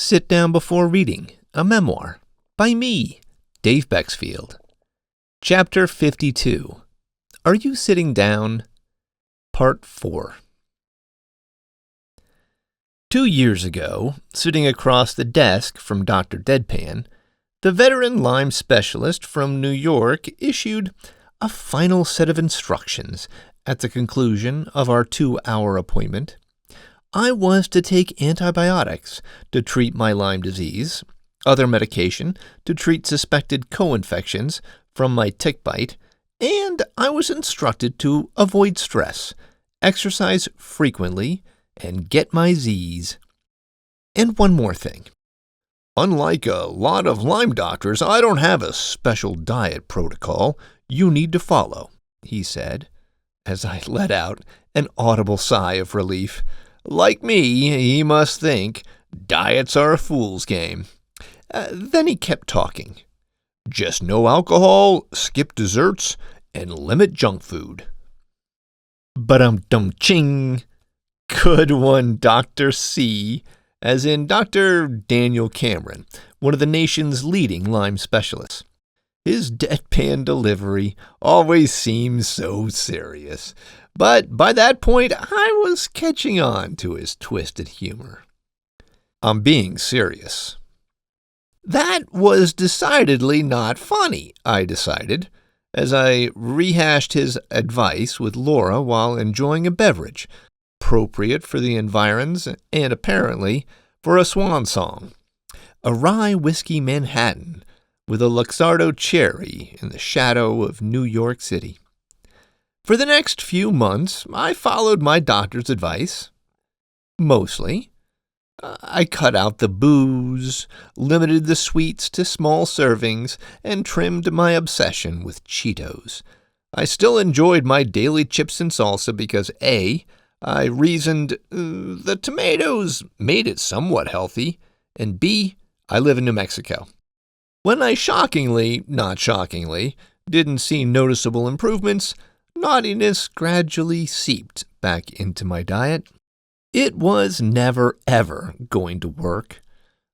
Sit Down Before Reading, a memoir, by me, Dave Bexfield. Chapter 52, Are You Sitting Down? Part 4. 2 years ago, sitting across the desk from Dr. Deadpan, the veteran Lyme specialist from New York issued a final set of instructions at the conclusion of our 2-hour appointment. I was to take antibiotics to treat my Lyme disease, other medication to treat suspected co-infections from my tick bite, and I was instructed to avoid stress, exercise frequently, and get my Z's. And one more thing. Unlike a lot of Lyme doctors, I don't have a special diet protocol you need to follow, he said, as I let out an audible sigh of relief. Like me, he must think diets are a fool's game. Then he kept talking. Just no alcohol, skip desserts, and limit junk food. Ba-dum-dum-ching. Good one, Dr. C, as in Dr. Daniel Cameron, one of the nation's leading Lyme specialists. His deadpan delivery always seems so serious. But by that point, I was catching on to his twisted humor. I'm being serious. That was decidedly not funny, I decided, as I rehashed his advice with Laura while enjoying a beverage, appropriate for the environs and apparently for a swan song. A rye whiskey Manhattan with a Luxardo cherry in the shadow of New York City. For the next few months, I followed my doctor's advice. Mostly. I cut out the booze, limited the sweets to small servings, and trimmed my obsession with Cheetos. I still enjoyed my daily chips and salsa because A, I reasoned the tomatoes made it somewhat healthy, and B, I live in New Mexico. When I not shockingly, didn't see noticeable improvements, naughtiness gradually seeped back into my diet. It was never, ever going to work.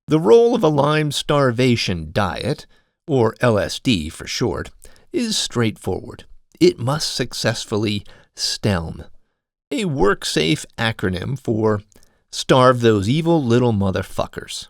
The role of a Lyme starvation diet, or LSD for short, is straightforward. It must successfully STELM, a work-safe acronym for Starve Those Evil Little Motherfuckers.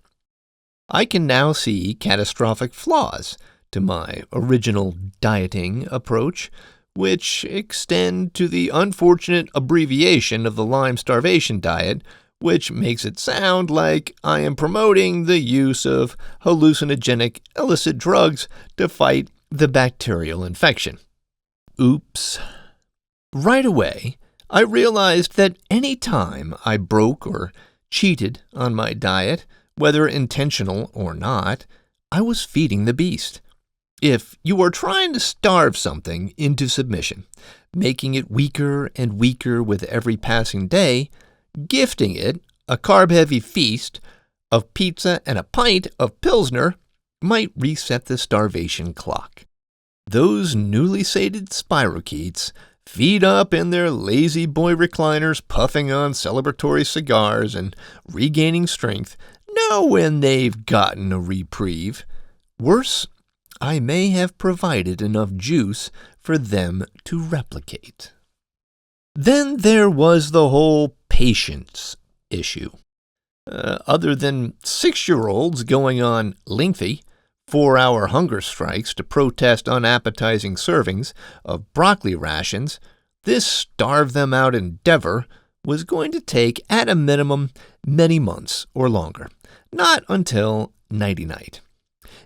I can now see catastrophic flaws to my original dieting approach, which extend to the unfortunate abbreviation of the Lyme starvation diet, which makes it sound like I am promoting the use of hallucinogenic illicit drugs to fight the bacterial infection. Oops. Right away, I realized that any time I broke or cheated on my diet, whether intentional or not, I was feeding the beast. If you are trying to starve something into submission, making it weaker and weaker with every passing day, gifting it a carb-heavy feast of pizza and a pint of Pilsner might reset the starvation clock. Those newly sated spirochetes feed up in their lazy boy recliners, puffing on celebratory cigars and regaining strength, know when they've gotten a reprieve. Worse, I may have provided enough juice for them to replicate. Then there was the whole patience issue. Other than 6-year-olds going on lengthy 4-hour hunger strikes to protest unappetizing servings of broccoli rations, this starve-them-out endeavor was going to take, at a minimum, many months or longer, not until nighty-night.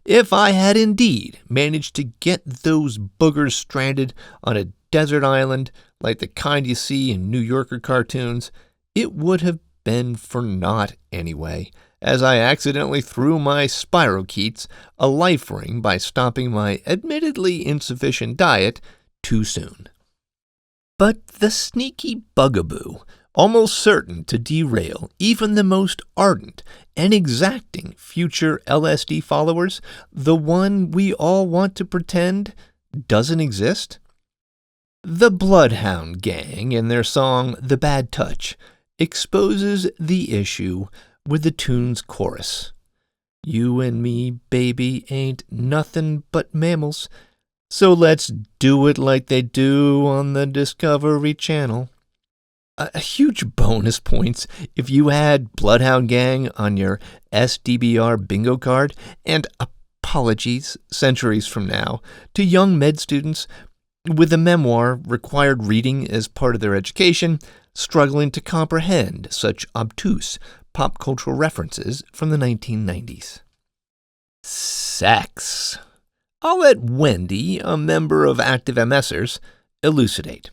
If I had indeed managed to get those boogers stranded on a desert island like the kind you see in New Yorker cartoons, it would have been for naught anyway, as I accidentally threw my spirochetes a life ring by stopping my admittedly insufficient diet too soon. But the sneaky bugaboo, almost certain to derail even the most ardent and exacting future LSD followers, the one we all want to pretend doesn't exist? The Bloodhound Gang, in their song The Bad Touch, exposes the issue with the tune's chorus. You and me, baby, ain't nothing but mammals, so let's do it like they do on the Discovery Channel. A huge bonus points if you had Bloodhound Gang on your SDBR bingo card, and apologies centuries from now to young med students with a memoir required reading as part of their education, struggling to comprehend such obtuse pop cultural references from the 1990s. Sex. I'll let Wendy, a member of Active MSers, elucidate.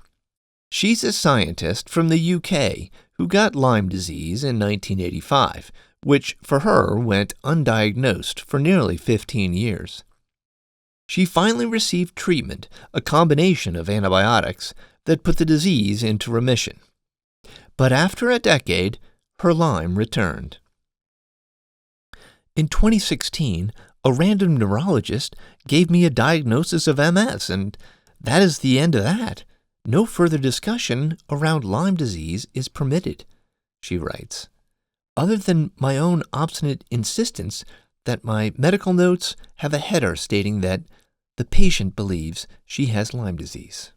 She's a scientist from the UK who got Lyme disease in 1985, which for her went undiagnosed for nearly 15 years. She finally received treatment, a combination of antibiotics, that put the disease into remission. But after a decade, her Lyme returned. In 2016, a random neurologist gave me a diagnosis of MS, and that is the end of that. No further discussion around Lyme disease is permitted, she writes, other than my own obstinate insistence that my medical notes have a header stating that the patient believes she has Lyme disease.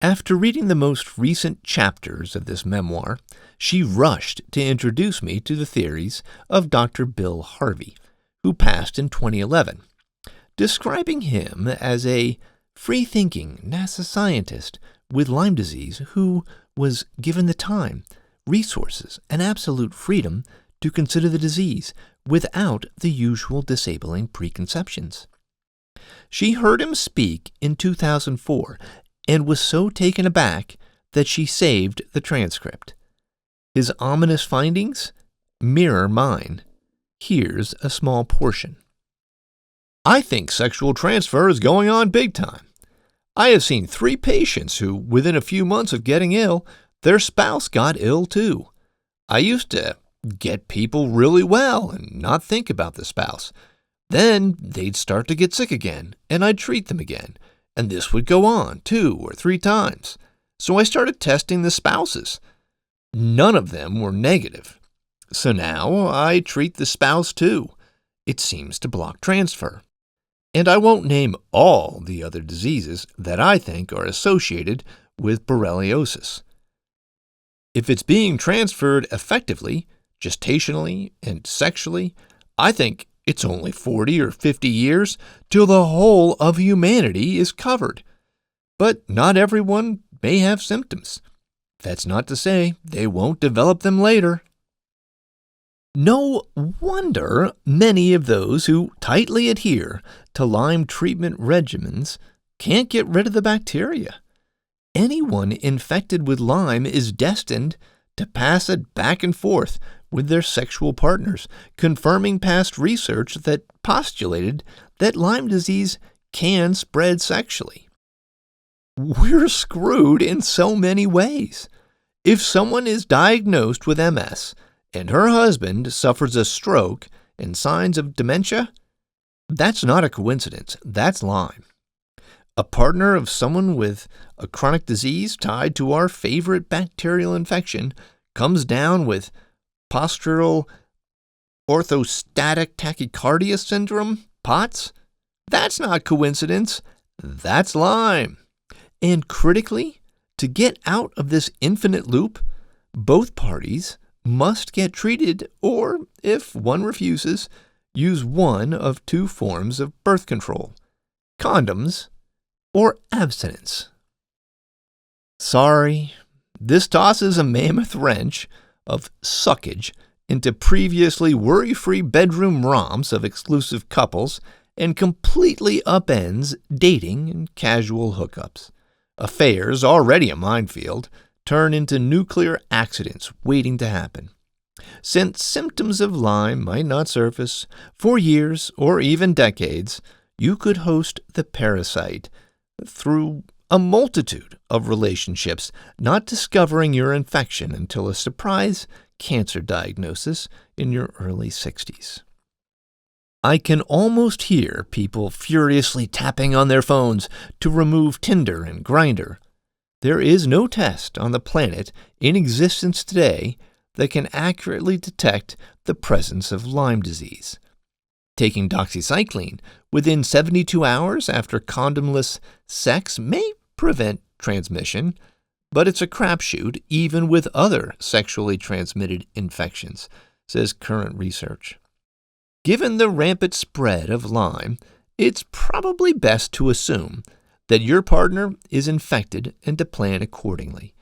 After reading the most recent chapters of this memoir, she rushed to introduce me to the theories of Dr. Bill Harvey, who passed in 2011, describing him as a free-thinking NASA scientist with Lyme disease who was given the time, resources, and absolute freedom to consider the disease without the usual disabling preconceptions. She heard him speak in 2004 and was so taken aback that she saved the transcript. His ominous findings mirror mine. Here's a small portion. I think sexual transfer is going on big time. I have seen 3 patients who, within a few months of getting ill, their spouse got ill too. I used to get people really well and not think about the spouse. Then they'd start to get sick again, and I'd treat them again, and this would go on 2 or 3 times. So I started testing the spouses. None of them were negative. So now I treat the spouse too. It seems to block transfer. And I won't name all the other diseases that I think are associated with borreliosis. If it's being transferred effectively, gestationally, and sexually, I think it's only 40 or 50 years till the whole of humanity is covered. But not everyone may have symptoms. That's not to say they won't develop them later. No wonder many of those who tightly adhere to Lyme treatment regimens can't get rid of the bacteria. Anyone infected with Lyme is destined to pass it back and forth with their sexual partners, confirming past research that postulated that Lyme disease can spread sexually. We're screwed in so many ways. If someone is diagnosed with MS and her husband suffers a stroke and signs of dementia, that's not a coincidence. That's Lyme. A partner of someone with a chronic disease tied to our favorite bacterial infection comes down with postural orthostatic tachycardia syndrome, POTS. That's not coincidence. That's Lyme. And critically, to get out of this infinite loop, both parties must get treated, or, if one refuses, use one of 2 forms of birth control: condoms or abstinence. Sorry, this tosses a mammoth wrench of suckage into previously worry-free bedroom romps of exclusive couples and completely upends dating and casual hookups. Affairs, already a minefield, turn into nuclear accidents waiting to happen. Since symptoms of Lyme might not surface for years or even decades, you could host the parasite through a multitude of relationships, not discovering your infection until a surprise cancer diagnosis in your early 60s. I can almost hear people furiously tapping on their phones to remove Tinder and Grindr. There is no test on the planet in existence today that can accurately detect the presence of Lyme disease. Taking doxycycline within 72 hours after condomless sex may prevent transmission, but it's a crapshoot even with other sexually transmitted infections, says current research. Given the rampant spread of Lyme, it's probably best to assume that your partner is infected and to plan accordingly.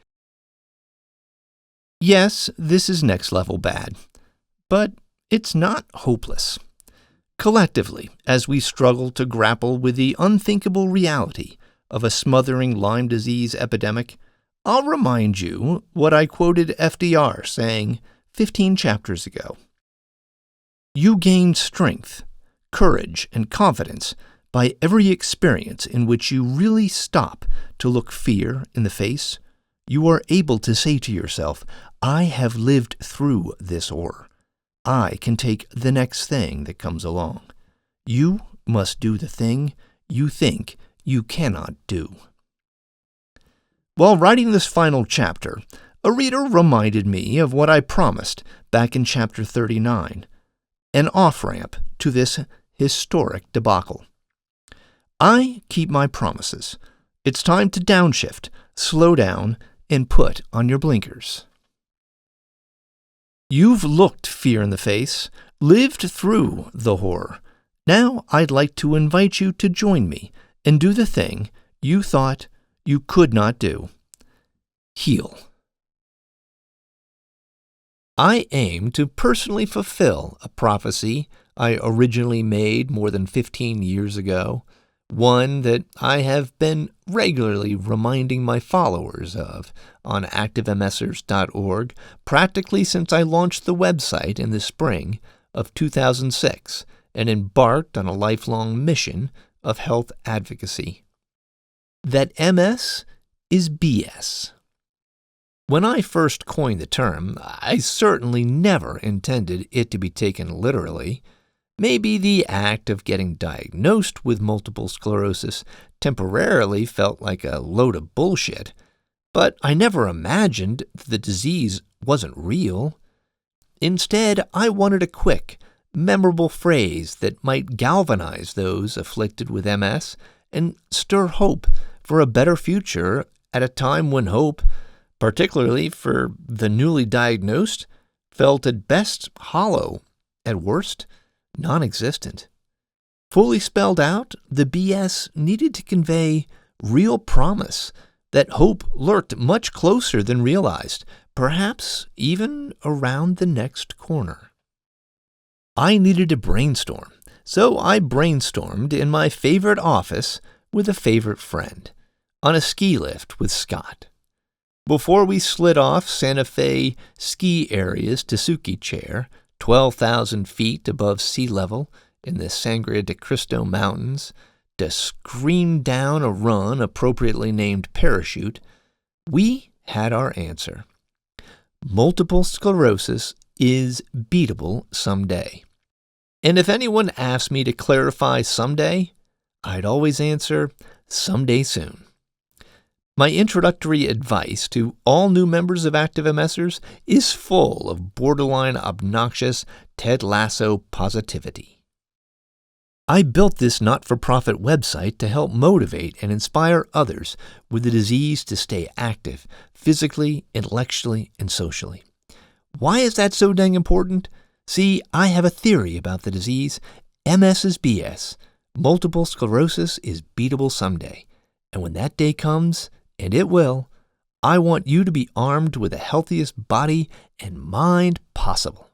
Yes, this is next level bad, but it's not hopeless. Collectively, as we struggle to grapple with the unthinkable reality of a smothering Lyme disease epidemic, I'll remind you what I quoted FDR saying 15 chapters ago. You gain strength, courage, and confidence by every experience in which you really stop to look fear in the face. You are able to say to yourself, I have lived through this horror. I can take the next thing that comes along. You must do the thing you think you cannot do. While writing this final chapter, a reader reminded me of what I promised back in chapter 39, an off-ramp to this historic debacle. I keep my promises. It's time to downshift, slow down, and put on your blinkers. You've looked fear in the face, lived through the horror. Now I'd like to invite you to join me and do the thing you thought you could not do. Heal. I aim to personally fulfill a prophecy I originally made more than 15 years ago, one that I have been regularly reminding my followers of on activemsers.org practically since I launched the website in the spring of 2006 and embarked on a lifelong mission of health advocacy. That MS is BS. When I first coined the term, I certainly never intended it to be taken literally. Maybe the act of getting diagnosed with multiple sclerosis temporarily felt like a load of bullshit, but I never imagined the disease wasn't real. Instead, I wanted a quick, memorable phrase that might galvanize those afflicted with MS and stir hope for a better future at a time when hope, particularly for the newly diagnosed, felt at best hollow, at worst non-existent. Fully spelled out, the BS needed to convey real promise that hope lurked much closer than realized, perhaps even around the next corner. I needed to brainstorm, so I brainstormed in my favorite office with a favorite friend, on a ski lift with Scott. Before we slid off Santa Fe ski area's Tasuki chair, 12,000 feet above sea level in the Sangre de Cristo Mountains, to scream down a run appropriately named Parachute, we had our answer. Multiple sclerosis is beatable someday. And if anyone asked me to clarify someday, I'd always answer, someday soon. My introductory advice to all new members of Active MSers is full of borderline obnoxious Ted Lasso positivity. I built this not-for-profit website to help motivate and inspire others with the disease to stay active, physically, intellectually, and socially. Why is that so dang important? See, I have a theory about the disease. MS is BS. Multiple sclerosis is beatable someday. And when that day comes, and it will, I want you to be armed with the healthiest body and mind possible.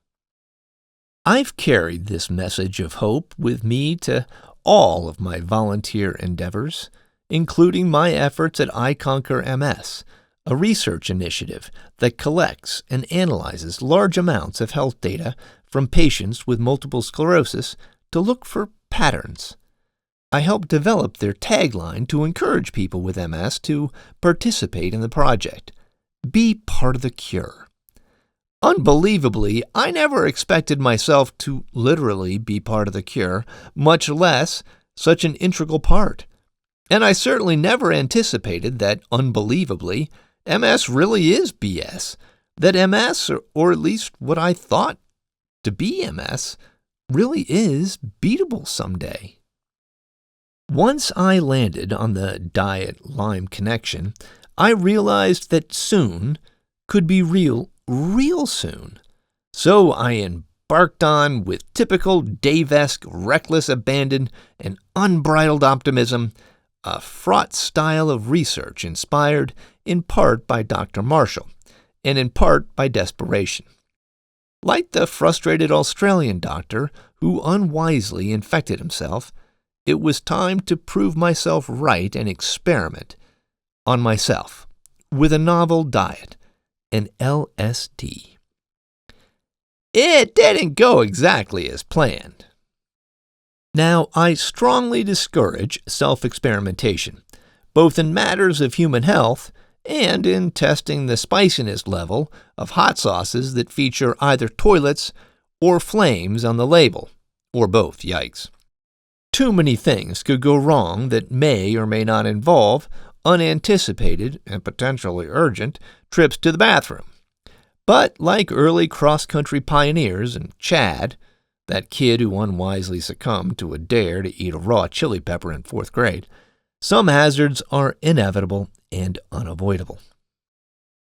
I've carried this message of hope with me to all of my volunteer endeavors, including my efforts at I Conquer MS, a research initiative that collects and analyzes large amounts of health data from patients with multiple sclerosis to look for patterns. I helped develop their tagline to encourage people with MS to participate in the project. Be part of the cure. Unbelievably, I never expected myself to literally be part of the cure, much less such an integral part. And I certainly never anticipated that, unbelievably, MS really is BS. That MS, or at least what I thought to be MS, really is beatable someday. Once I landed on the diet-Lyme connection, I realized that soon could be real soon. So I embarked on, with typical Dave-esque reckless abandon and unbridled optimism, a fraught style of research inspired in part by Dr. Marshall and in part by desperation. Like the frustrated Australian doctor who unwisely infected himself, it was time to prove myself right and experiment on myself with a novel diet, an LSD. It didn't go exactly as planned. Now, I strongly discourage self-experimentation, both in matters of human health and in testing the spiciness level of hot sauces that feature either toilets or flames on the label, or both, yikes. Too many things could go wrong that may or may not involve unanticipated and potentially urgent trips to the bathroom. But like early cross-country pioneers in Chad, that kid who unwisely succumbed to a dare to eat a raw chili pepper in 4th grade, some hazards are inevitable and unavoidable.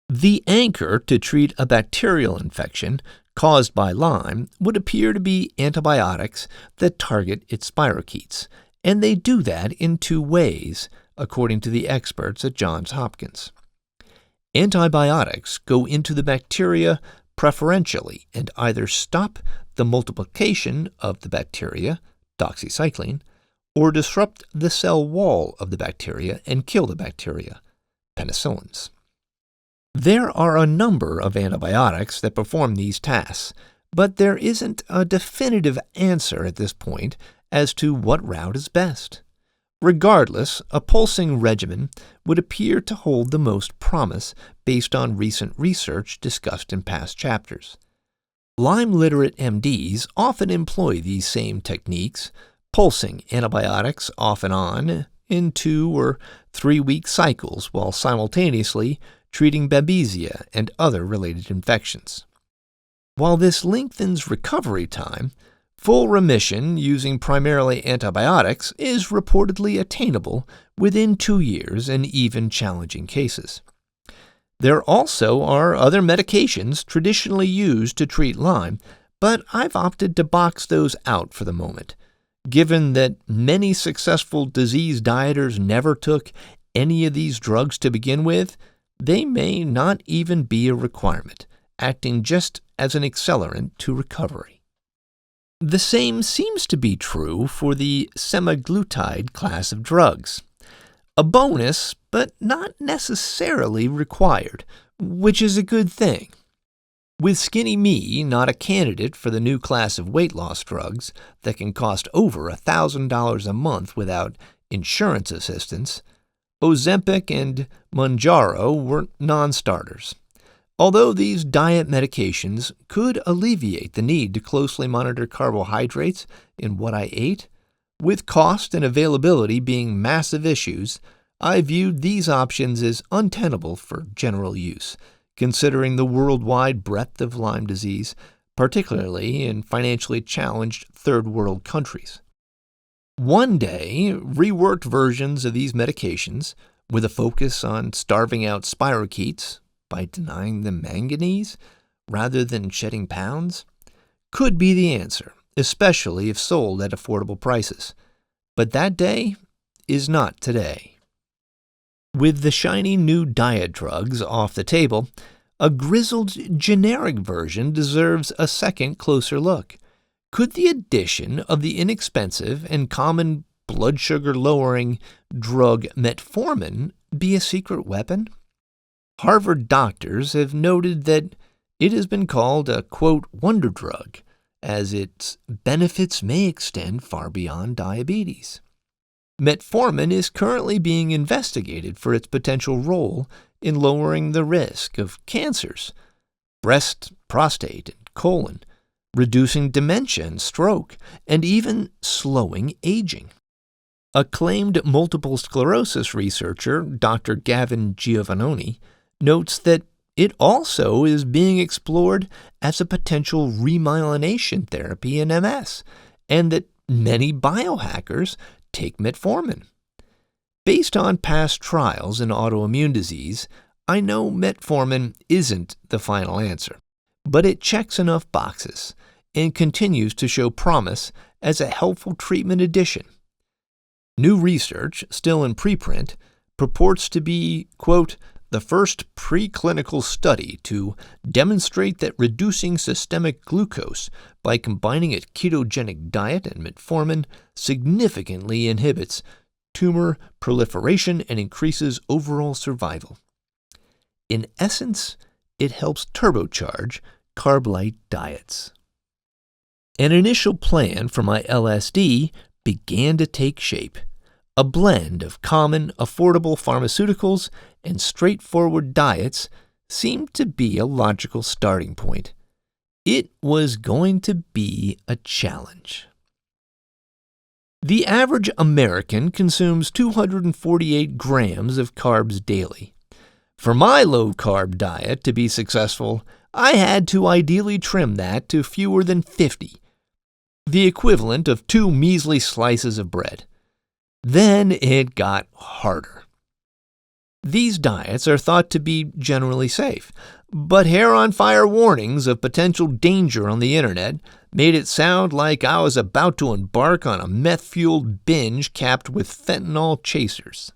The anchor to treat a bacterial infection caused by Lyme would appear to be antibiotics that target its spirochetes, and they do that in 2 ways, according to the experts at Johns Hopkins. Antibiotics go into the bacteria preferentially and either stop the multiplication of the bacteria, doxycycline, or disrupt the cell wall of the bacteria and kill the bacteria, penicillins. There are a number of antibiotics that perform these tasks, but there isn't a definitive answer at this point as to what route is best. Regardless, a pulsing regimen would appear to hold the most promise based on recent research discussed in past chapters. Lyme-literate MDs often employ these same techniques, pulsing antibiotics off and on in 2 or 3 week cycles while simultaneously treating babesia and other related infections. While this lengthens recovery time, full remission using primarily antibiotics is reportedly attainable within 2 years in even challenging cases. There also are other medications traditionally used to treat Lyme, but I've opted to box those out for the moment. Given that many successful disease dieters never took any of these drugs to begin with, they may not even be a requirement, acting just as an accelerant to recovery. The same seems to be true for the semaglutide class of drugs. A bonus, but not necessarily required, which is a good thing. With skinny me not a candidate for the new class of weight loss drugs that can cost over $1,000 a month without insurance assistance, Ozempic and Mounjaro were non-starters. Although these diet medications could alleviate the need to closely monitor carbohydrates in what I ate, with cost and availability being massive issues, I viewed these options as untenable for general use, considering the worldwide breadth of Lyme disease, particularly in financially challenged third-world countries. One day, reworked versions of these medications, with a focus on starving out spirochetes by denying them manganese rather than shedding pounds, could be the answer, especially if sold at affordable prices. But that day is not today. With the shiny new diet drugs off the table, a grizzled generic version deserves a second closer look. Could the addition of the inexpensive and common blood sugar lowering drug metformin be a secret weapon? Harvard doctors have noted that it has been called a, quote, wonder drug, as its benefits may extend far beyond diabetes. Metformin is currently being investigated for its potential role in lowering the risk of cancers, breast, prostate, and colon, reducing dementia and stroke, and even slowing aging. Acclaimed multiple sclerosis researcher Dr. Gavin Giovannoni notes that It also is being explored as a potential remyelination therapy in MS, and that many biohackers take metformin. Based on past trials in autoimmune disease, I know metformin isn't the final answer, but it checks enough boxes and continues to show promise as a helpful treatment addition. New research, still in preprint, purports to be, quote, the first preclinical study to demonstrate that reducing systemic glucose by combining a ketogenic diet and metformin significantly inhibits tumor proliferation and increases overall survival. In essence, it helps turbocharge carb-light diets. An initial plan for my LSD began to take shape. A blend of common, affordable pharmaceuticals and straightforward diets seemed to be a logical starting point. It was going to be a challenge. The average American consumes 248 grams of carbs daily. For my low-carb diet to be successful, I had to ideally trim that to fewer than 50, the equivalent of 2 measly slices of bread. Then it got harder. These diets are thought to be generally safe, but hair-on-fire warnings of potential danger on the internet made it sound like I was about to embark on a meth-fueled binge capped with fentanyl chasers.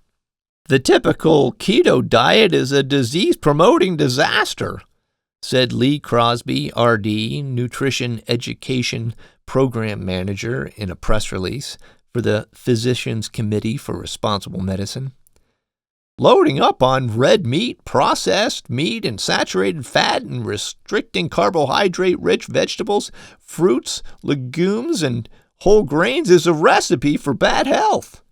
The typical keto diet is a disease-promoting disaster, said Lee Crosby, RD, Nutrition Education Program Manager, in a press release for the Physicians Committee for Responsible Medicine. Loading up on red meat, processed meat, and saturated fat, and restricting carbohydrate-rich vegetables, fruits, legumes, and whole grains is a recipe for bad health.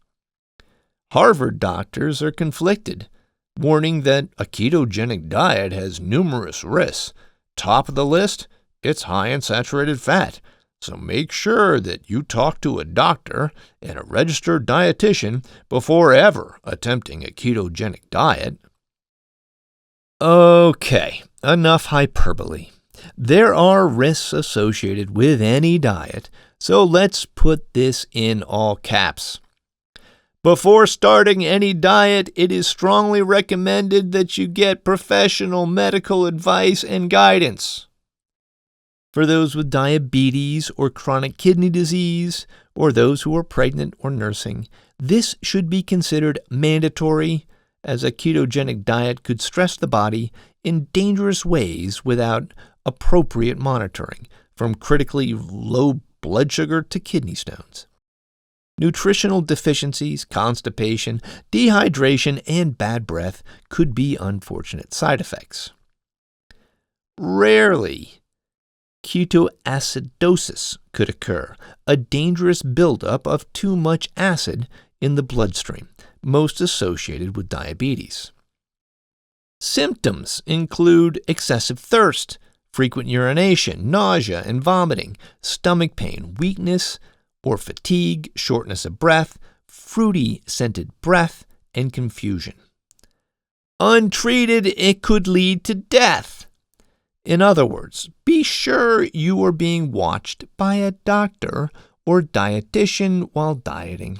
Harvard doctors are conflicted, warning that a ketogenic diet has numerous risks. Top of the list, it's high in saturated fat. So make sure that you talk to a doctor and a registered dietitian before ever attempting a ketogenic diet. Okay, enough hyperbole. There are risks associated with any diet, so let's put this in all caps. Before starting any diet, it is strongly recommended that you get professional medical advice and guidance. For those with diabetes or chronic kidney disease, or those who are pregnant or nursing, this should be considered mandatory, as a ketogenic diet could stress the body in dangerous ways without appropriate monitoring, from critically low blood sugar to kidney stones. Nutritional deficiencies, constipation, dehydration, and bad breath could be unfortunate side effects. Rarely, ketoacidosis could occur, a dangerous buildup of too much acid in the bloodstream, most associated with diabetes. Symptoms include excessive thirst, frequent urination, nausea and vomiting, stomach pain, weakness or fatigue, shortness of breath, fruity scented breath, and confusion. Untreated, it could lead to death. In other words, be sure you are being watched by a doctor or dietitian while dieting.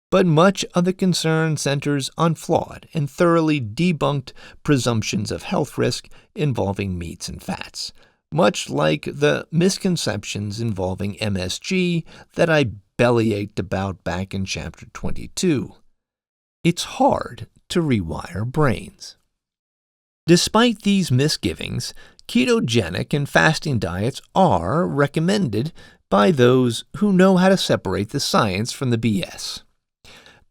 But much of the concern centers on flawed and thoroughly debunked presumptions of health risk involving meats and fats, much like the misconceptions involving MSG that I bellyached about back in Chapter 22. It's hard to rewire brains. Despite these misgivings, ketogenic and fasting diets are recommended by those who know how to separate the science from the BS.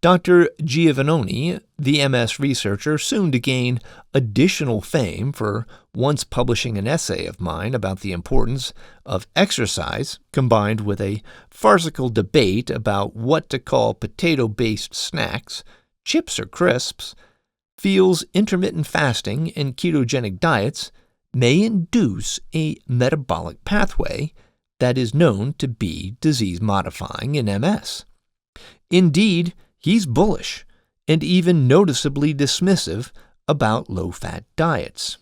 Dr. Giovannoni, the MS researcher, soon to gain additional fame for once publishing an essay of mine about the importance of exercise, combined with a farcical debate about what to call potato-based snacks, chips or crisps, feels intermittent fasting and ketogenic diets may induce a metabolic pathway that is known to be disease-modifying in MS. Indeed, he's bullish and even noticeably dismissive about low-fat diets.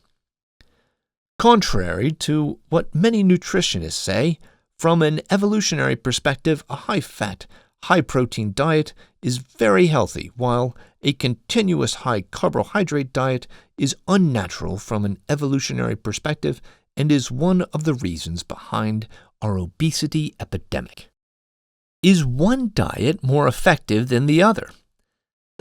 Contrary to what many nutritionists say, from an evolutionary perspective, a high-fat, high-protein diet is very healthy, while a continuous high-carbohydrate diet is unnatural from an evolutionary perspective and is one of the reasons behind our obesity epidemic. Is one diet more effective than the other?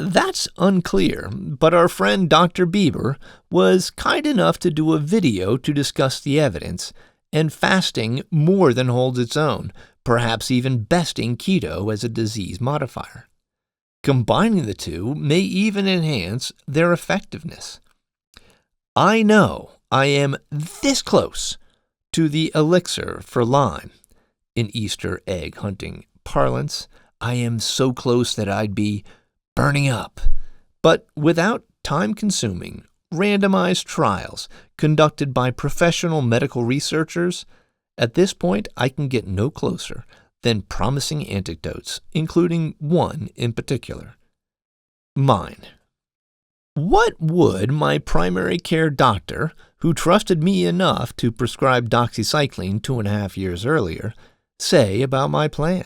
That's unclear, but our friend Dr. Bieber was kind enough to do a video to discuss the evidence, and fasting more than holds its own, perhaps even besting keto as a disease modifier. Combining the two may even enhance their effectiveness. I know I am this close to the elixir for Lyme. In Easter egg hunting parlance, I am so close that I'd be burning up, but without time-consuming, randomized trials conducted by professional medical researchers, at this point I can get no closer than promising anecdotes, including one in particular. Mine. What would my primary care doctor, who trusted me enough to prescribe doxycycline 2.5 years earlier, say about my plan?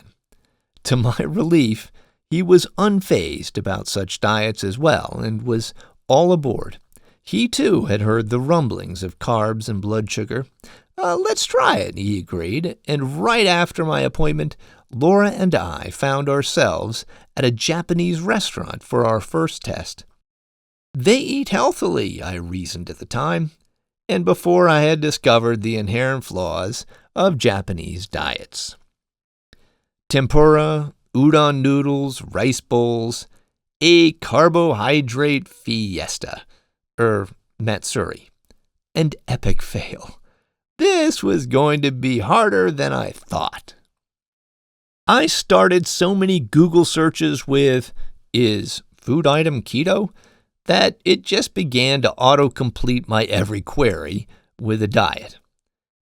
To my relief, he was unfazed about such diets as well and was all aboard. He too had heard the rumblings of carbs and blood sugar. Let's try it, he agreed, and right after my appointment, Laura and I found ourselves at a Japanese restaurant for our first test. They eat healthily, I reasoned at the time, and before I had discovered the inherent flaws of Japanese diets. Tempura, udon noodles, rice bowls, a carbohydrate fiesta, matsuri, and epic fail. This was going to be harder than I thought. I started so many Google searches with, "Is food item keto?" that it just began to autocomplete my every query with a diet.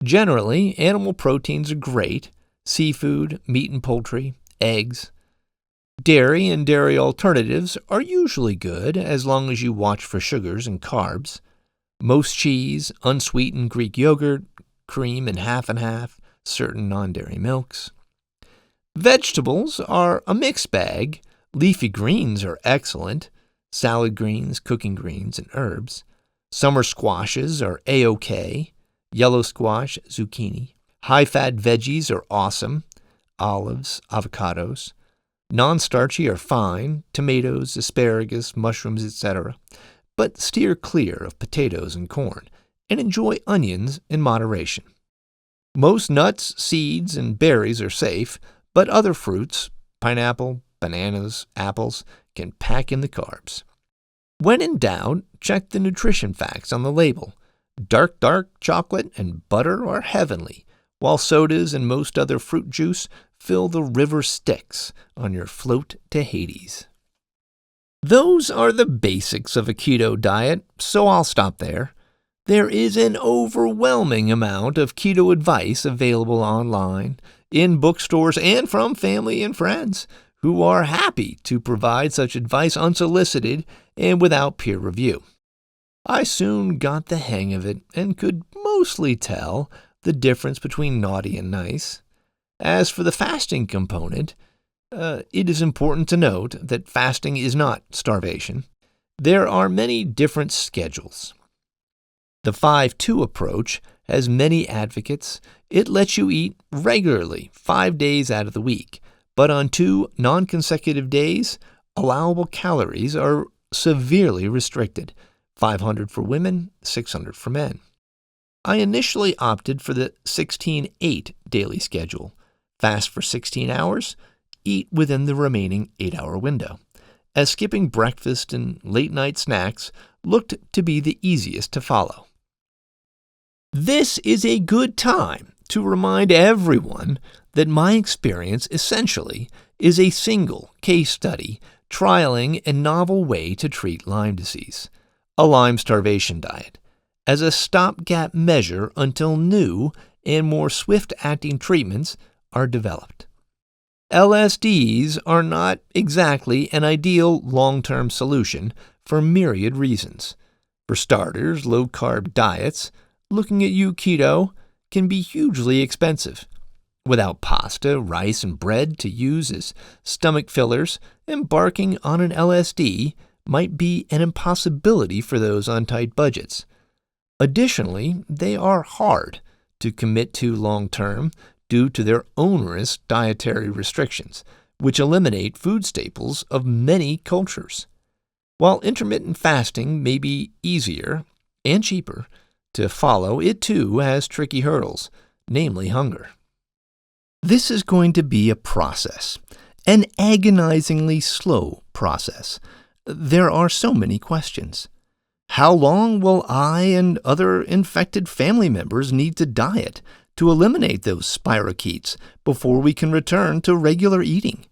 Generally, animal proteins are great: seafood, meat and poultry, eggs. Dairy and dairy alternatives are usually good as long as you watch for sugars and carbs. Most cheese, unsweetened Greek yogurt, cream and half, certain non-dairy milks. Vegetables are a mixed bag. Leafy greens are excellent: salad greens, cooking greens, and herbs. Summer squashes are A-OK. Yellow squash, zucchini. High-fat veggies are awesome: olives, avocados. Non-starchy are fine: tomatoes, asparagus, mushrooms, etc. But steer clear of potatoes and corn, and enjoy onions in moderation. Most nuts, seeds, and berries are safe, but other fruits, pineapple, bananas, apples, can pack in the carbs. When in doubt, check the nutrition facts on the label. Dark chocolate and butter are heavenly, while sodas and most other fruit juice fill the river Styx on your float to Hades. Those are the basics of a keto diet, so I'll stop there. There is an overwhelming amount of keto advice available online, in bookstores, and from family and friends who are happy to provide such advice unsolicited and without peer review. I soon got the hang of it and could mostly tell the difference between naughty and nice. As for the fasting component, it is important to note that fasting is not starvation. There are many different schedules. The 5-2 approach has many advocates. It lets you eat regularly 5 days out of the week, but on 2 non-consecutive days, allowable calories are severely restricted: 500 for women, 600 for men. I initially opted for the 16-8 daily schedule: fast for 16 hours, eat within the remaining 8-hour window, as skipping breakfast and late-night snacks looked to be the easiest to follow. This is a good time to remind everyone that my experience essentially is a single case study trialing a novel way to treat Lyme disease, a Lyme starvation diet, as a stopgap measure until new and more swift-acting treatments are developed. LSDs are not exactly an ideal long-term solution for myriad reasons. For starters, low-carb diets, looking at you, keto, can be hugely expensive. Without pasta, rice, and bread to use as stomach fillers, embarking on an LSD might be an impossibility for those on tight budgets. Additionally, they are hard to commit to long-term due to their onerous dietary restrictions, which eliminate food staples of many cultures. While intermittent fasting may be easier and cheaper to follow, it too has tricky hurdles, namely hunger. This is going to be a process, an agonizingly slow process. There are so many questions. How long will I and other infected family members need to diet to eliminate those spirochetes before we can return to regular eating?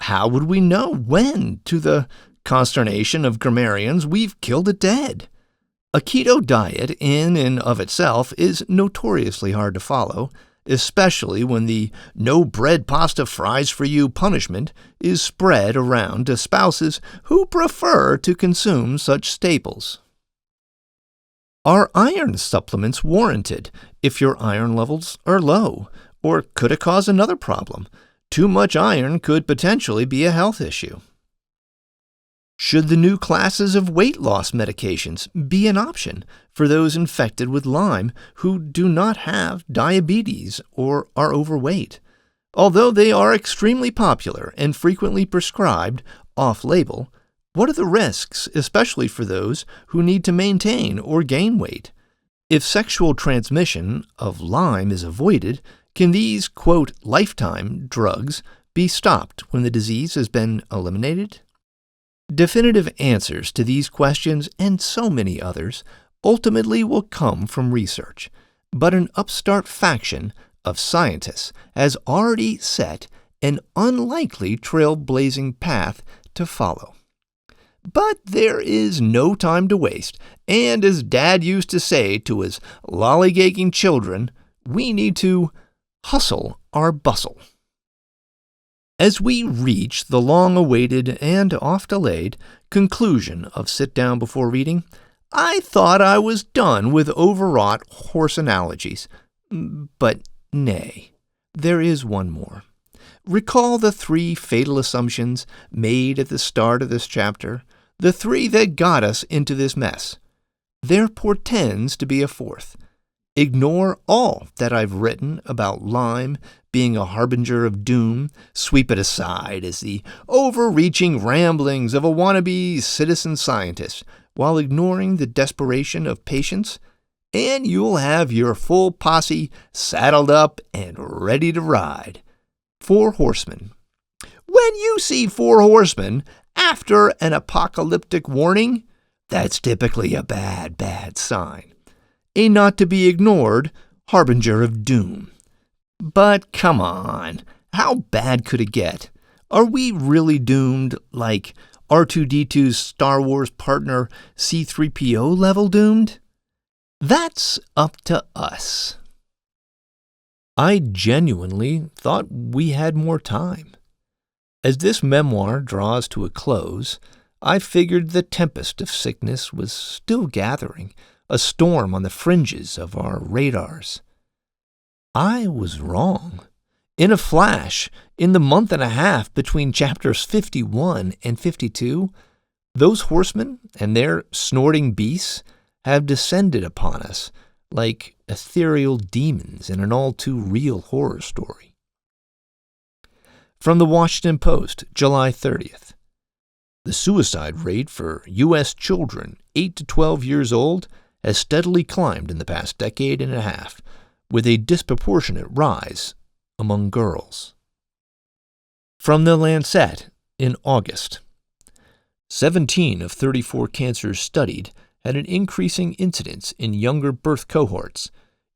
How would we know when, to the consternation of grammarians, we've killed it dead? A keto diet in and of itself is notoriously hard to follow, especially when the no bread pasta fries for you punishment is spread around to spouses who prefer to consume such staples. Are iron supplements warranted if your iron levels are low, or could it cause another problem? Too much iron could potentially be a health issue. Should the new classes of weight loss medications be an option for those infected with Lyme who do not have diabetes or are overweight? Although they are extremely popular and frequently prescribed off-label, what are the risks, especially for those who need to maintain or gain weight? If sexual transmission of Lyme is avoided, can these, quote, lifetime drugs be stopped when the disease has been eliminated? Definitive answers to these questions and so many others ultimately will come from research, but an upstart faction of scientists has already set an unlikely trailblazing path to follow. But there is no time to waste, and as Dad used to say to his lollygagging children, we need to hustle our bustle. As we reach the long-awaited and oft-delayed conclusion of Sit Down Before Reading, I thought I was done with overwrought horse analogies. But nay, there is one more. Recall the 3 fatal assumptions made at the start of this chapter, the 3 that got us into this mess. There portends to be a 4th. Ignore all that I've written about Lyme being a harbinger of doom, sweep it aside as the overreaching ramblings of a wannabe citizen scientist, while ignoring the desperation of patients, and you'll have your full posse saddled up and ready to ride. 4 horsemen. When you see 4 horsemen after an apocalyptic warning, that's typically a bad sign. A not-to-be-ignored harbinger of doom. But come on, how bad could it get? Are we really doomed, like R2-D2's Star Wars partner C-3PO level doomed? That's up to us. I genuinely thought we had more time. As this memoir draws to a close, I figured the tempest of sickness was still gathering, a storm on the fringes of our radars. I was wrong. In a flash, in the month and a half between chapters 51 and 52, those horsemen and their snorting beasts have descended upon us like ethereal demons in an all-too-real horror story. From the Washington Post, July 30th. The suicide rate for U.S. children 8 to 12 years old has steadily climbed in the past decade and a half, with a disproportionate rise among girls. From the Lancet in August. 17 of 34 cancers studied had an increasing incidence in younger birth cohorts.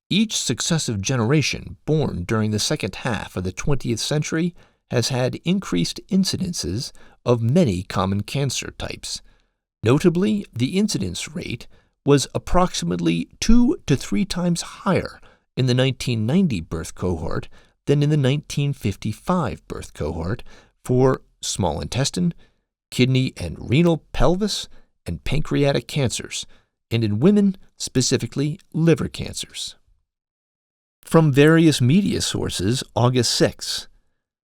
Each successive generation born during the second half of the 20th century has had increased incidences of many common cancer types. Notably, the incidence rate was approximately 2 to 3 times higher in the 1990 birth cohort than in the 1955 birth cohort for small intestine, kidney and renal, pelvis, and pancreatic cancers, and in women, specifically liver cancers. From various media sources, August 6,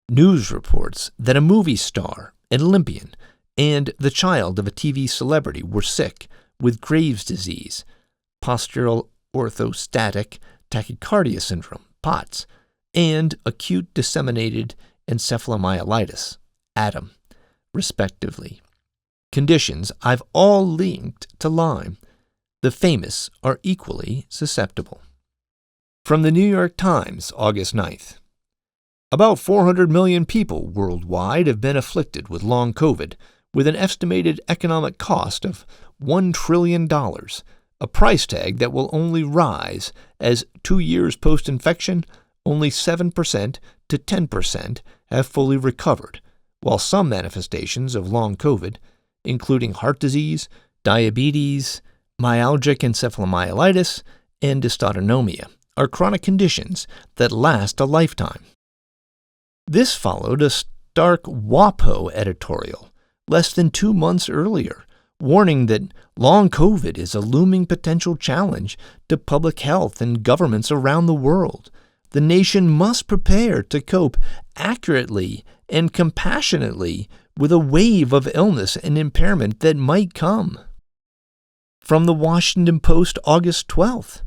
news reports that a movie star, an Olympian, and the child of a TV celebrity were sick with Graves' disease, postural orthostatic tachycardia syndrome, POTS, and acute disseminated encephalomyelitis, ATOM, respectively. Conditions I've all linked to Lyme. The famous are equally susceptible. From the New York Times, August 9th. About 400 million people worldwide have been afflicted with long COVID, with an estimated economic cost of $1 trillion, a price tag that will only rise as 2 years post-infection, only 7% to 10% have fully recovered, while some manifestations of long COVID, including heart disease, diabetes, myalgic encephalomyelitis, and dysautonomia, are chronic conditions that last a lifetime. This followed a stark WAPO editorial less than 2 months earlier, warning that long COVID is a looming potential challenge to public health and governments around the world. The nation must prepare to cope accurately and compassionately with a wave of illness and impairment that might come. From the Washington Post, August 12th.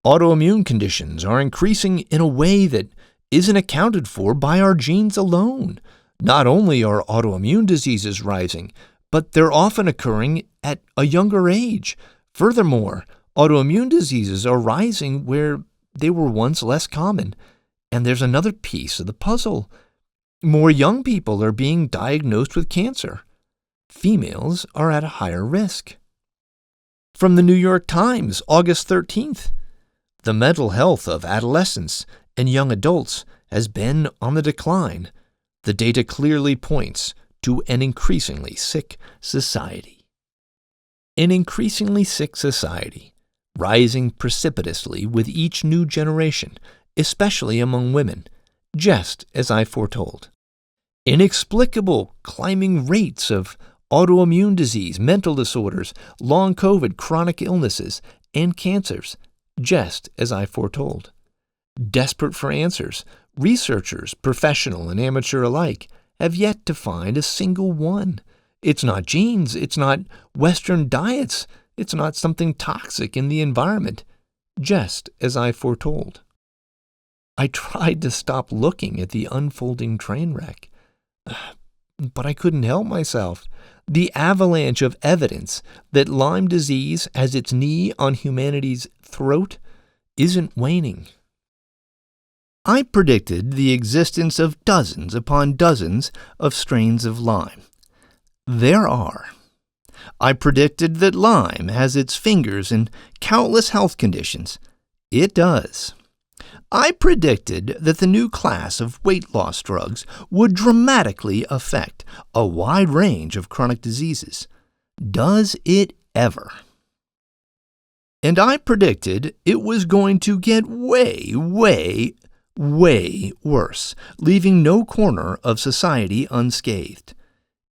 Autoimmune conditions are increasing in a way that isn't accounted for by our genes alone. Not only are autoimmune diseases rising, but they're often occurring at a younger age. Furthermore, autoimmune diseases are rising where they were once less common. And there's another piece of the puzzle. More young people are being diagnosed with cancer. Females are at a higher risk. From the New York Times, August 13th. The mental health of adolescents and young adults has been on the decline. The data clearly points to an increasingly sick society. An increasingly sick society, rising precipitously with each new generation, especially among women, just as I foretold. Inexplicable climbing rates of autoimmune disease, mental disorders, long COVID, chronic illnesses, and cancers, just as I foretold. Desperate for answers, researchers, professional and amateur alike, have yet to find a single one. It's not genes, it's not Western diets, it's not something toxic in the environment, just as I foretold. I tried to stop looking at the unfolding train wreck, but I couldn't help myself. The avalanche of evidence that Lyme disease has its knee on humanity's throat isn't waning. I predicted the existence of dozens upon dozens of strains of Lyme. There are. I predicted that Lyme has its fingers in countless health conditions. It does. I predicted that the new class of weight loss drugs would dramatically affect a wide range of chronic diseases. Does it ever? And I predicted it was going to get way worse, leaving no corner of society unscathed.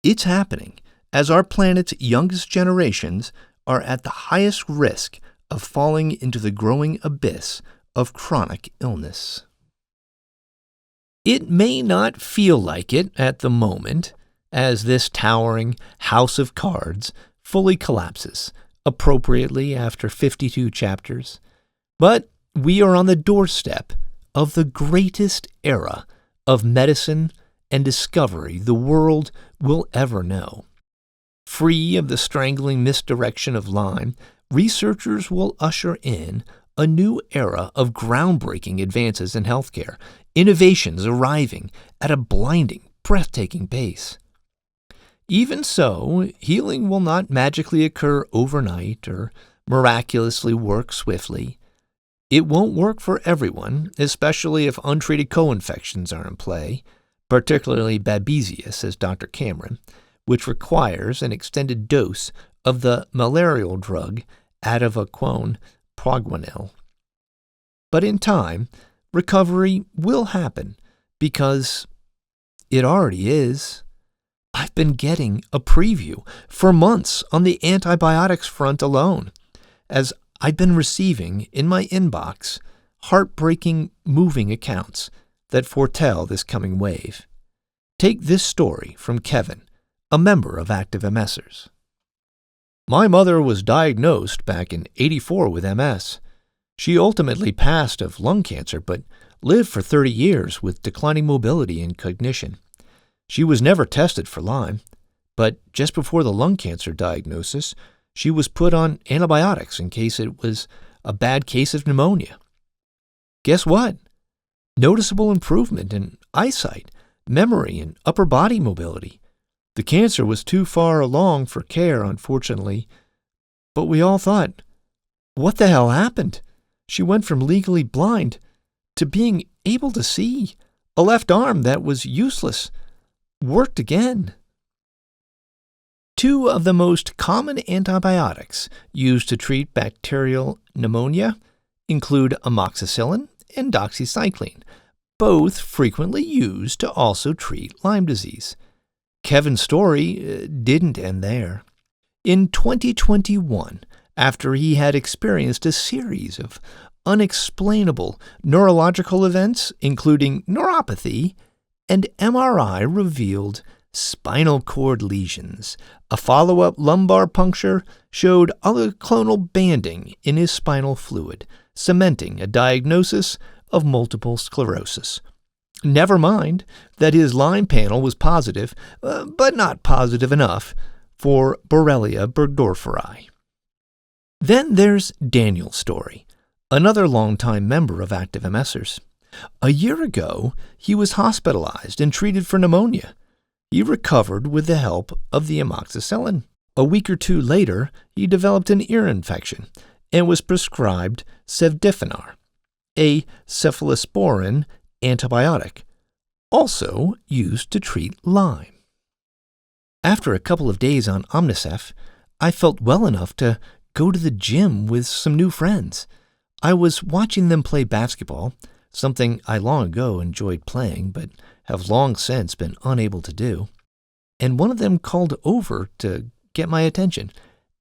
It's happening as our planet's youngest generations are at the highest risk of falling into the growing abyss of chronic illness. It may not feel like it at the moment, as this towering house of cards fully collapses, appropriately after 52 chapters, but we are on the doorstep of the greatest era of medicine and discovery the world will ever know. Free of the strangling misdirection of Lyme, researchers will usher in a new era of groundbreaking advances in healthcare, innovations arriving at a blinding, breathtaking pace. Even so, healing will not magically occur overnight or miraculously work swiftly. It won't work for everyone, especially if untreated co-infections are in play, particularly Babesia, says Dr. Cameron, which requires an extended dose of the malarial drug atovaquone proguanil. But in time, recovery will happen because it already is. I've been getting a preview for months on the antibiotics front alone. as I've been receiving in my inbox heartbreaking, moving accounts that foretell this coming wave. Take this story from Kevin, a member of Active MSers. My mother was diagnosed back in '84 with MS. She ultimately passed of lung cancer, but lived for 30 years with declining mobility and cognition. She was never tested for Lyme, but just before the lung cancer diagnosis, she was put on antibiotics in case it was a bad case of pneumonia. Guess what? Noticeable improvement in eyesight, memory, and upper body mobility. The cancer was too far along for care, unfortunately, but we all thought, what the hell happened? She went from legally blind to being able to see. A left arm that was useless worked again. Two of the most common antibiotics used to treat bacterial pneumonia include amoxicillin and doxycycline, both frequently used to also treat Lyme disease. Kevin's story didn't end there. In 2021, after he had experienced a series of unexplainable neurological events, including neuropathy, and MRI revealed spinal cord lesions, a follow-up lumbar puncture showed oligoclonal banding in his spinal fluid, cementing a diagnosis of multiple sclerosis. Never mind that his Lyme panel was positive, but not positive enough for Borrelia burgdorferi. Then there's Daniel's story, another longtime member of Active MSers. A year ago, he was hospitalized and treated for pneumonia. He recovered with the help of the amoxicillin. A week or two later, he developed an ear infection and was prescribed cefdifenor, a cephalosporin antibiotic, also used to treat Lyme. After a couple of days on Omnicef, I felt well enough to go to the gym with some new friends. I was watching them play basketball, something I long ago enjoyed playing but have long since been unable to do, and one of them called over to get my attention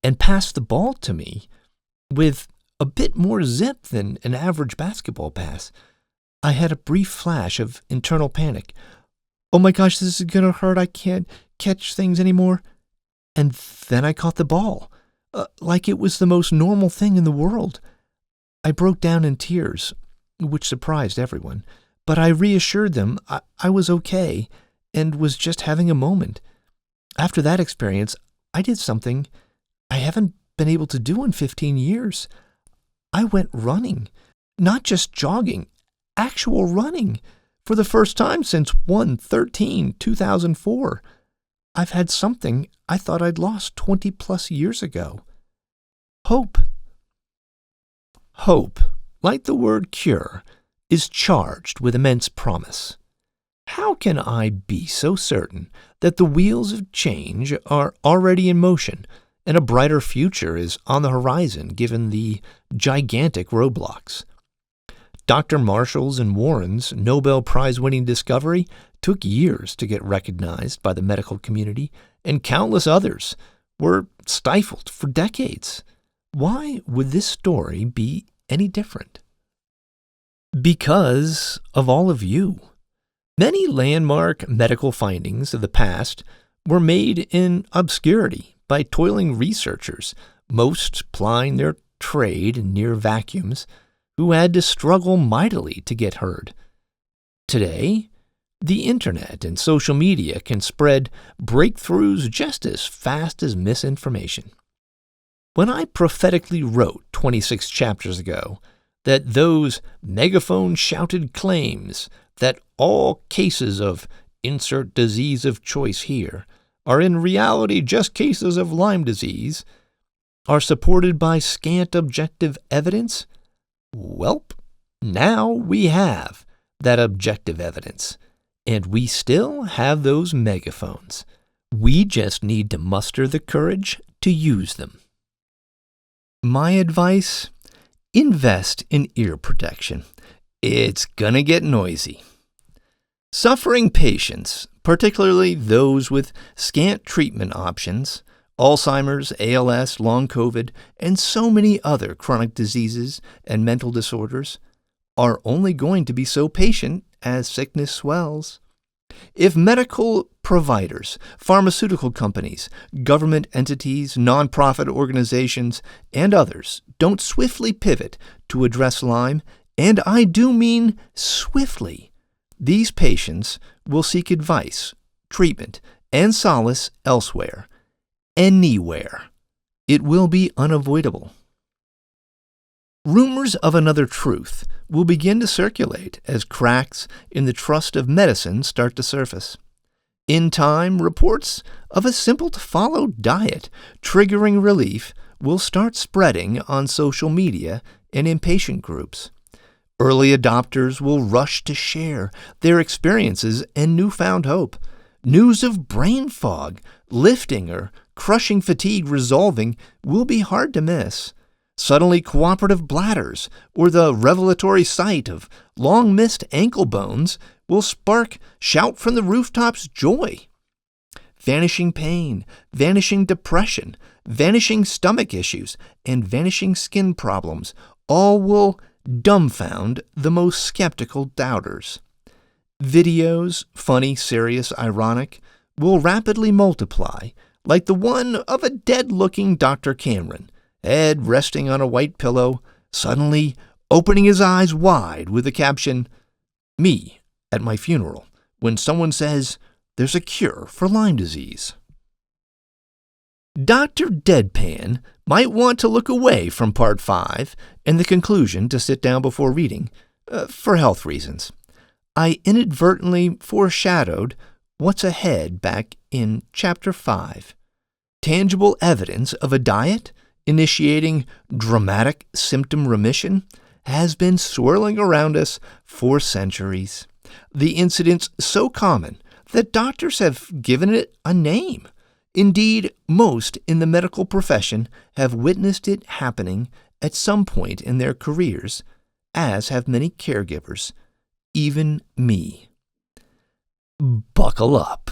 and passed the ball to me with a bit more zip than an average basketball pass. I had a brief flash of internal panic. Oh my gosh, this is going to hurt. I can't catch things anymore. And then I caught the ball, like it was the most normal thing in the world. I broke down in tears, which surprised everyone, but I reassured them I was okay and was just having a moment. After that experience, I did something I haven't been able to do in 15 years. I went running, not just jogging, actual running, for the first time since 1/13/2004. I've had something I thought I'd lost 20 plus years ago. Hope. Hope, like the word cure, is charged with immense promise. How can I be so certain that the wheels of change are already in motion and a brighter future is on the horizon given the gigantic roadblocks? Dr. Marshall's and Warren's Nobel Prize-winning discovery took years to get recognized by the medical community, and countless others were stifled for decades. Why would this story be any different? Because of all of you. Many landmark medical findings of the past were made in obscurity by toiling researchers, most plying their trade in near vacuums, who had to struggle mightily to get heard. Today, the internet and social media can spread breakthroughs just as fast as misinformation. When I prophetically wrote 26 chapters ago that those megaphone-shouted claims that all cases of insert disease of choice here are in reality just cases of Lyme disease are supported by scant objective evidence, welp, now we have that objective evidence, and we still have those megaphones. We just need to muster the courage to use them. My advice? Invest in ear protection. It's gonna get noisy. Suffering patients, particularly those with scant treatment options, Alzheimer's, ALS, long COVID, and so many other chronic diseases and mental disorders are only going to be so patient as sickness swells. If medical providers, pharmaceutical companies, government entities, nonprofit organizations, and others don't swiftly pivot to address Lyme, and I do mean swiftly, these patients will seek advice, treatment, and solace elsewhere, anywhere. It will be unavoidable. Rumors of another truth will begin to circulate as cracks in the trust of medicine start to surface. In time, reports of a simple-to-follow diet triggering relief will start spreading on social media and in patient groups. Early adopters will rush to share their experiences and newfound hope. News of brain fog, lifting, or crushing fatigue resolving will be hard to miss. Suddenly cooperative bladders or the revelatory sight of long-missed ankle bones will spark shout from the rooftops joy. Vanishing pain, vanishing depression, vanishing stomach issues, and vanishing skin problems all will dumbfound the most skeptical doubters. Videos, funny, serious, ironic, will rapidly multiply, like the one of a dead-looking Dr. Cameron, head resting on a white pillow, suddenly opening his eyes wide with the caption, "Me at my funeral," when someone says there's a cure for Lyme disease. Dr. Deadpan might want to look away from Part 5 and the conclusion to sit down before reading, for health reasons. I inadvertently foreshadowed what's ahead back in Chapter 5. Tangible evidence of a diet initiating dramatic symptom remission has been swirling around us for centuries. The incident's so common that doctors have given it a name. Indeed, most in the medical profession have witnessed it happening at some point in their careers, as have many caregivers, even me. Buckle up.